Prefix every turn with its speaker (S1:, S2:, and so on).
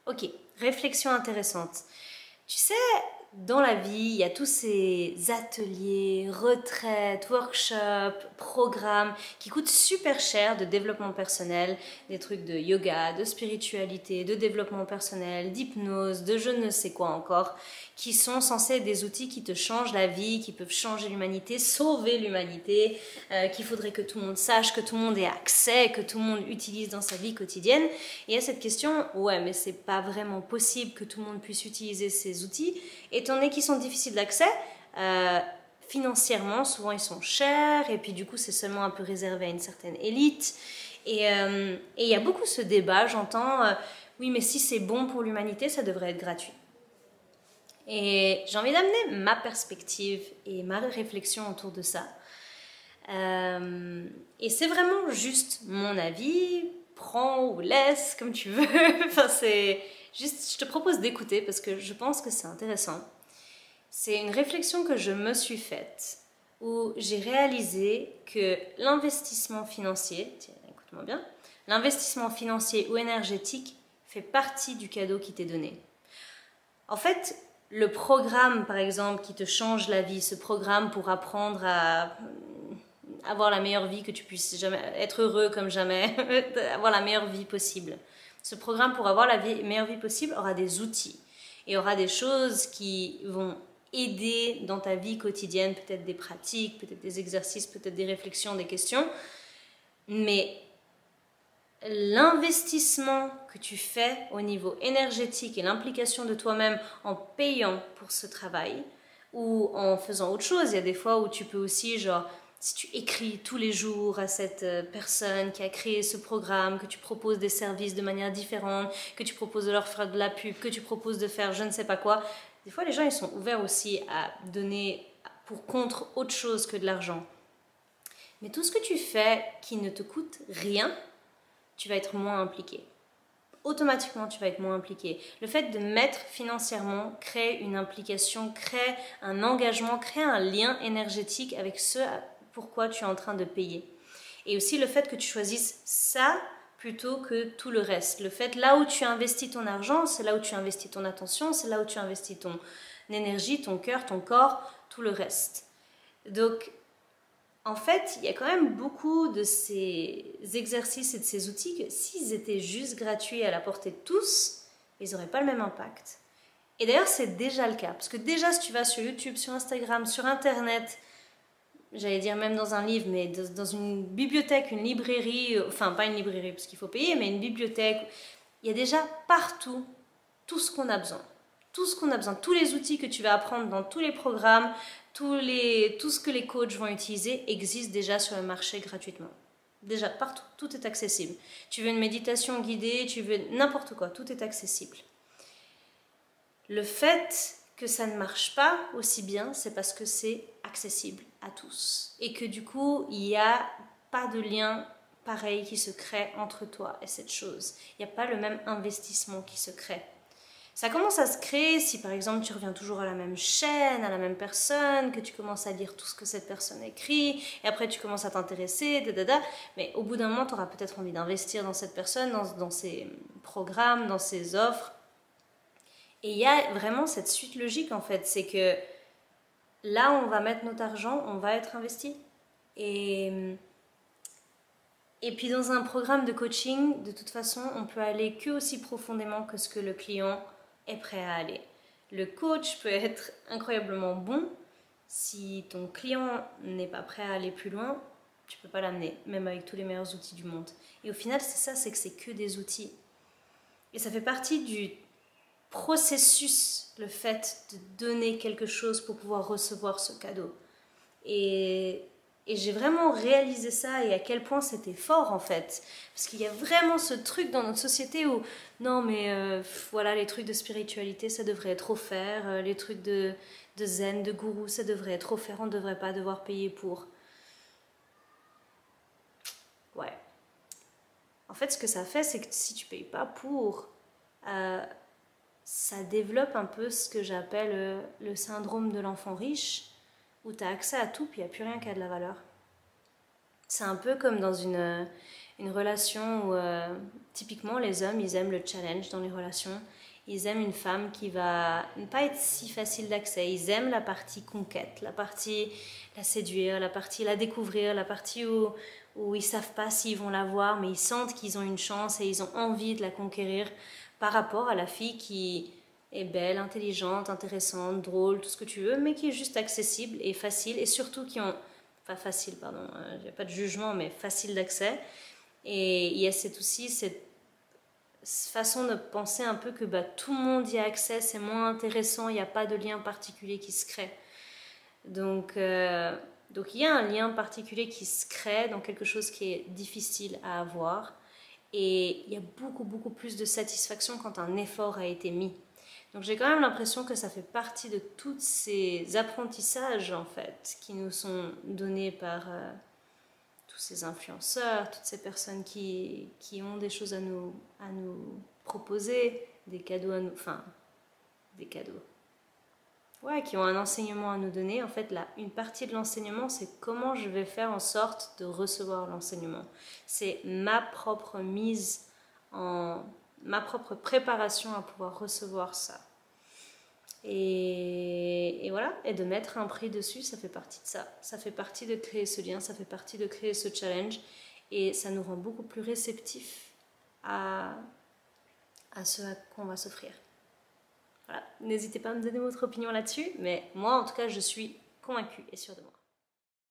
S1: Ok, réflexion intéressante. Tu sais, dans la vie, il y a tous ces ateliers, retraites, workshops, programmes qui coûtent super cher de développement personnel, des trucs de yoga, de spiritualité, de développement personnel, d'hypnose, de je ne sais quoi encore, qui sont censés être des outils qui te changent la vie, qui peuvent changer l'humanité, sauver l'humanité, qu'il faudrait que tout le monde sache, que tout le monde ait accès, que tout le monde utilise dans sa vie quotidienne. Et il y a cette question, ouais, mais c'est pas vraiment possible que tout le monde puisse utiliser ces outils, étant donné qu'ils sont difficiles d'accès. Financièrement, souvent ils sont chers, et puis du coup c'est seulement un peu réservé à une certaine élite. Et il y a beaucoup ce débat, j'entends, oui mais si c'est bon pour l'humanité, ça devrait être gratuit. Et j'ai envie d'amener ma perspective et ma réflexion autour de ça. Et c'est vraiment juste mon avis, prends ou laisse comme tu veux. Enfin, c'est juste, je te propose d'écouter parce que je pense que c'est intéressant. C'est une réflexion que je me suis faite où j'ai réalisé que l'investissement financier, tiens, écoute-moi bien, l'investissement financier ou énergétique fait partie du cadeau qui t'est donné. En fait, le programme, par exemple, qui te change la vie, ce programme pour apprendre à avoir la meilleure vie que tu puisses jamais, être heureux comme jamais, avoir la meilleure vie possible. Ce programme pour avoir la meilleure vie possible aura des outils et aura des choses qui vont aider dans ta vie quotidienne, peut-être des pratiques, peut-être des exercices, peut-être des réflexions, des questions. Mais l'investissement que tu fais au niveau énergétique et l'implication de toi-même en payant pour ce travail ou en faisant autre chose, il y a des fois où tu peux aussi, genre, si tu écris tous les jours à cette personne qui a créé ce programme, que tu proposes des services de manière différente, que tu proposes de leur faire de la pub, que tu proposes de faire je ne sais pas quoi, des fois les gens ils sont ouverts aussi à donner pour contre autre chose que de l'argent. Mais tout ce que tu fais qui ne te coûte rien, tu vas être moins impliqué. Automatiquement, tu vas être moins impliqué. Le fait de mettre financièrement crée une implication, crée un engagement, crée un lien énergétique avec ce pourquoi tu es en train de payer. Et aussi le fait que tu choisisses ça plutôt que tout le reste. Le fait, là où tu investis ton argent, c'est là où tu investis ton attention, c'est là où tu investis ton énergie, ton cœur, ton corps, tout le reste. Donc, en fait, il y a quand même beaucoup de ces exercices et de ces outils que s'ils étaient juste gratuits à la portée de tous, ils n'auraient pas le même impact. Et d'ailleurs, c'est déjà le cas. Parce que déjà, si tu vas sur YouTube, sur Instagram, sur Internet, j'allais dire même dans un livre, mais dans une bibliothèque, une librairie, enfin pas une librairie parce qu'il faut payer, mais une bibliothèque, il y a déjà partout tout ce qu'on a besoin. Tout ce qu'on a besoin, tous les outils que tu vas apprendre dans tous les programmes, tout ce que les coachs vont utiliser existe déjà sur le marché gratuitement. Déjà, partout, tout est accessible. Tu veux une méditation guidée, tu veux n'importe quoi, tout est accessible. Le fait que ça ne marche pas aussi bien, c'est parce que c'est accessible à tous. Et que du coup, il n'y a pas de lien pareil qui se crée entre toi et cette chose. Il n'y a pas le même investissement qui se crée. Ça commence à se créer si par exemple tu reviens toujours à la même chaîne, à la même personne, que tu commences à lire tout ce que cette personne écrit, et après tu commences à t'intéresser, mais au bout d'un moment tu auras peut-être envie d'investir dans cette personne, dans ses programmes, dans ses offres. Et il y a vraiment cette suite logique en fait, c'est que là où on va mettre notre argent, on va être investi. Et puis dans un programme de coaching, de toute façon, on peut aller que aussi profondément que ce que le client est prêt à aller. Le coach peut être incroyablement bon. Si ton client n'est pas prêt à aller plus loin, tu peux pas l'amener, même avec tous les meilleurs outils du monde. Et au final, c'est ça, c'est que c'est que des outils. Et ça fait partie du processus, le fait de donner quelque chose pour pouvoir recevoir ce cadeau. Et j'ai vraiment réalisé ça et à quel point c'était fort en fait. Parce qu'il y a vraiment ce truc dans notre société où non mais voilà, les trucs de spiritualité ça devrait être offert, les trucs de zen, de gourou ça devrait être offert, on ne devrait pas devoir payer pour. Ouais. En fait ce que ça fait c'est que si tu payes pas pour, ça développe un peu ce que j'appelle le syndrome de l'enfant riche, où tu as accès à tout puis il n'y a plus rien qui a de la valeur. C'est un peu comme dans Une relation où, typiquement, les hommes, ils aiment le challenge dans les relations. Ils aiment une femme qui va ne pas être si facile d'accès. Ils aiment la partie conquête, la partie la séduire, la partie la découvrir, la partie où ils savent pas s'ils vont la voir, mais ils sentent qu'ils ont une chance et ils ont envie de la conquérir par rapport à la fille qui est belle, intelligente, intéressante, drôle, tout ce que tu veux, mais qui est juste accessible et facile, et surtout qui ont... Enfin facile, pardon, il n'y a pas de jugement, mais facile d'accès. Et il y a aussi cette façon de penser un peu que tout le monde y a accès, c'est moins intéressant, il n'y a pas de lien particulier qui se crée. Donc il y a un lien particulier qui se crée dans quelque chose qui est difficile à avoir. Et il y a beaucoup plus de satisfaction quand un effort a été mis. Donc j'ai quand même l'impression que ça fait partie de tous ces apprentissages en fait qui nous sont donnés par tous ces influenceurs, toutes ces personnes qui ont des choses à nous proposer, des cadeaux à nous... Enfin, des cadeaux. Ouais, qui ont un enseignement à nous donner. En fait, là, une partie de l'enseignement, c'est comment je vais faire en sorte de recevoir l'enseignement. C'est ma propre mise en... ma propre préparation à pouvoir recevoir ça. Et voilà, et de mettre un prix dessus, ça fait partie de ça. Ça fait partie de créer ce lien, ça fait partie de créer ce challenge. Et ça nous rend beaucoup plus réceptifs à ce qu'on va s'offrir. Voilà. N'hésitez pas à me donner votre opinion là-dessus, mais moi en tout cas je suis convaincue et sûre de moi.